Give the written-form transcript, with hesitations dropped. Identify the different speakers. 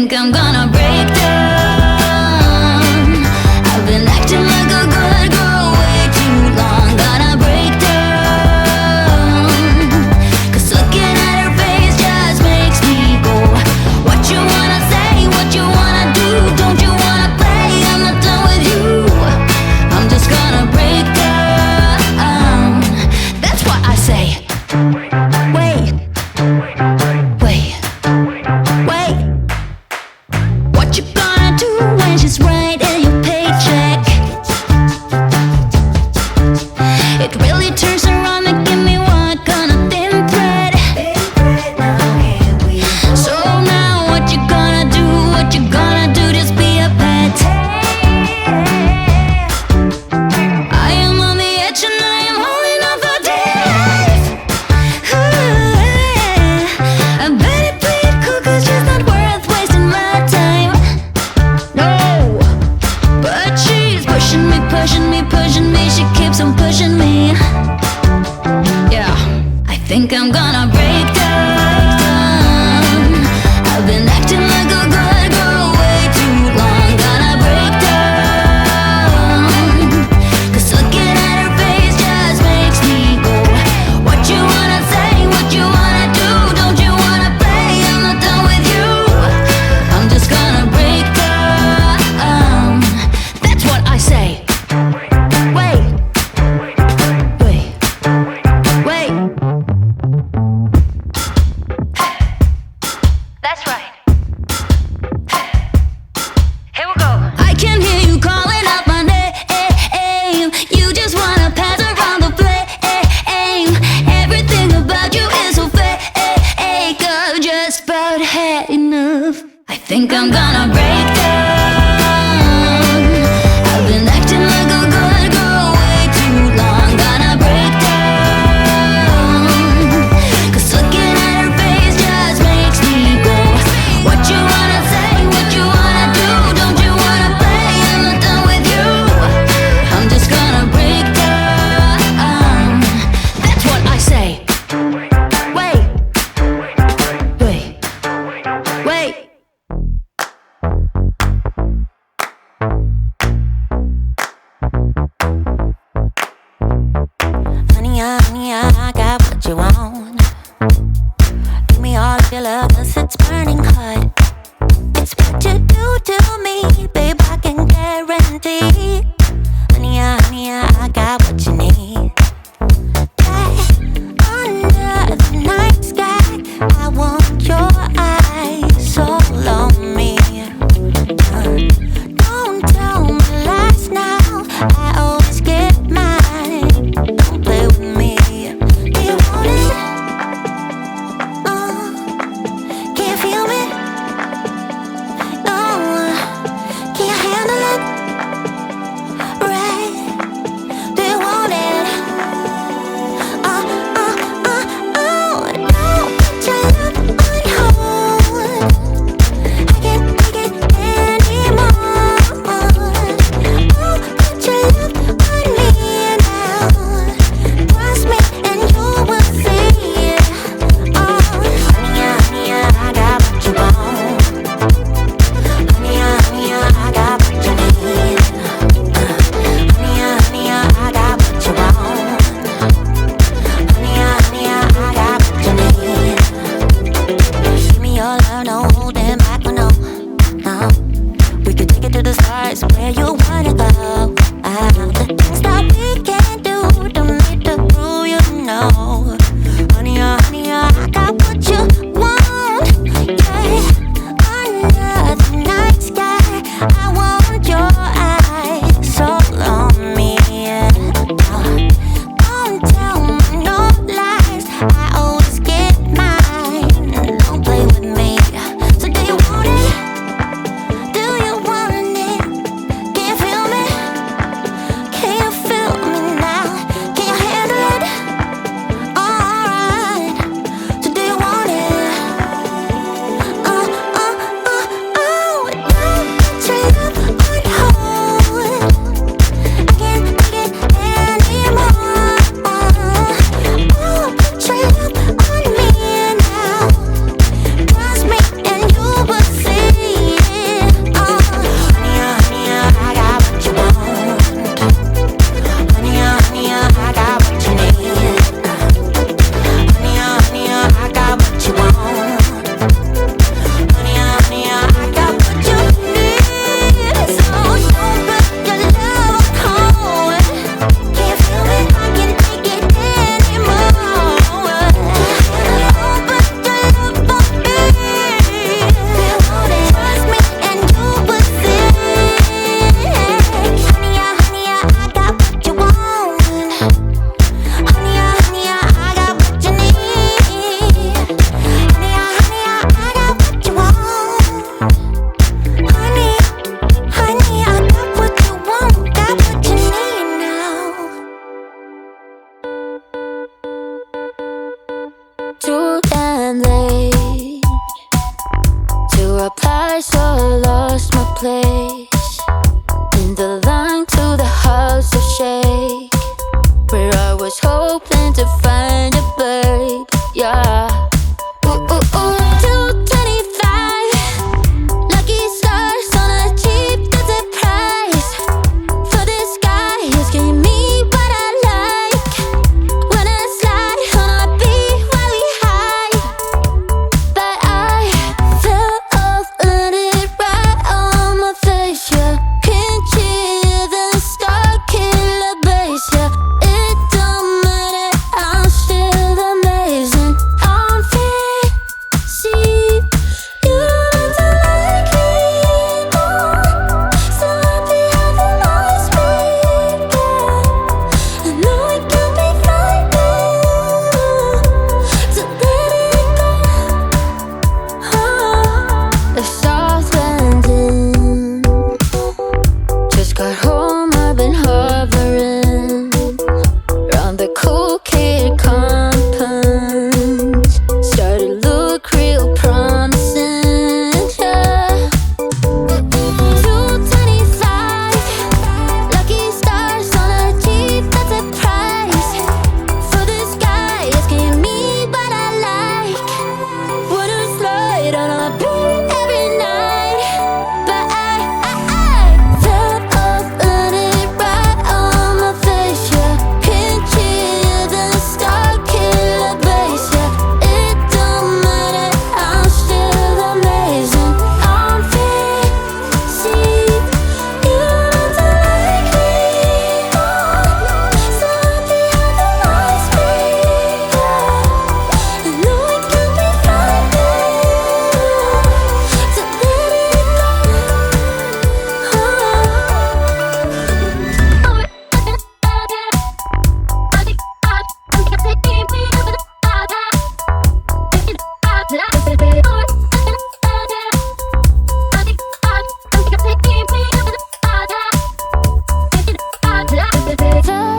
Speaker 1: think I'm gonna break down. I've been acting like a good girl way too long. Gonna break down. 'Cause looking at her face just makes me go, what you wanna say, what you wanna do, don't you wanna play, I'm not done with you. I'm just gonna break down. That's what I say. Wait, wait, wait. What you gonna do when she's writing your paycheck? It really turns around, making me walk on a thin thread. So now what you gonna do, what you gonna do, just be a pet. I am on the edge and I am holding on for dear life. I better play it cool 'cause she's not worth wasting my time. No, but she's pushing me, pushing me, pushing me. She keeps on pushing me. Yeah, I think I'm gonna break down. I've been acting like a good girl way too long. Gonna break down. 'Cause looking at her face just makes me go, what you wanna say, what you wanna do, don't you wanna play, I'm not done with you. I'm just gonna break down. That's what I say. Wait, wait, wait. That's right. Here we go. I can hear you calling out my name. You just wanna pass around the flame. Everything about you is so fake. I've just about had enough. I think I'm gonna break down. I've been acting like a good girl way too long. Gonna break down. 'Cause looking at her face just makes me go, what you wanna say, what you wanna do, don't you wanna play, I'm not done with you. I'm just gonna break down. That's what I say. Wait, wait, wait.
Speaker 2: Honey, I got what you want. Give me all of your love 'cause it's burning hot. It's what you do to me, babe, I can guarantee. Honey, I got what you need. Under the night sky, I want your eyes all on me. Don't tell me lies now, I always get mine. Don't play with me. Do you want it? Can you feel me? No, can you handle it? Right? Do you want it? Don't put your love on hold. I can't take it anymore. Put your love on me now. Trust me and you will see. Honey, I got what you want. Honey, I got what you need. Honey, I got what you want. Honey, I got what you need. Give me your love, no holding back, no. We could take it to the stars, where you wanna go. The things that we can do, don't need to prove you know. Honey, I got what you want. Yeah, under the night sky, I want your eyes all on me. Don't tell me no lies, I always get mine. Don't play with me. So do you want it? Do you want it? Can you
Speaker 1: got pride, so I lost my place in the line to the house of shake, where I was hoping to find a babe. Yeah. Ooh, ooh, ooh. 225 lucky stars on a cheap visit price. For this guy, he's giving me what I like. When I slide on a beat while we high, but I fell off, let it right on my face. Yeah, can't hear the star killer bass. Yeah, it don't matter, I'm still amazing. I'm fancy, you don't like me more. So happy I can always be there. I know it can be frightening to let it go. The south landing, just got home, I've been hovering round the cool kid compound. Started look real promising, yeah. 225 lucky stars on a cheap, that's a price. For this guy, asking me what I like. Wanna slide on a beat every night, but I fell off, let it right on my face. Yeah, can't hear the star killer bass. Yeah, it don't matter, I'm still amazing. I'm fancy, you don't like me more. So happy I can always be there. I know it can be frightening to let it go.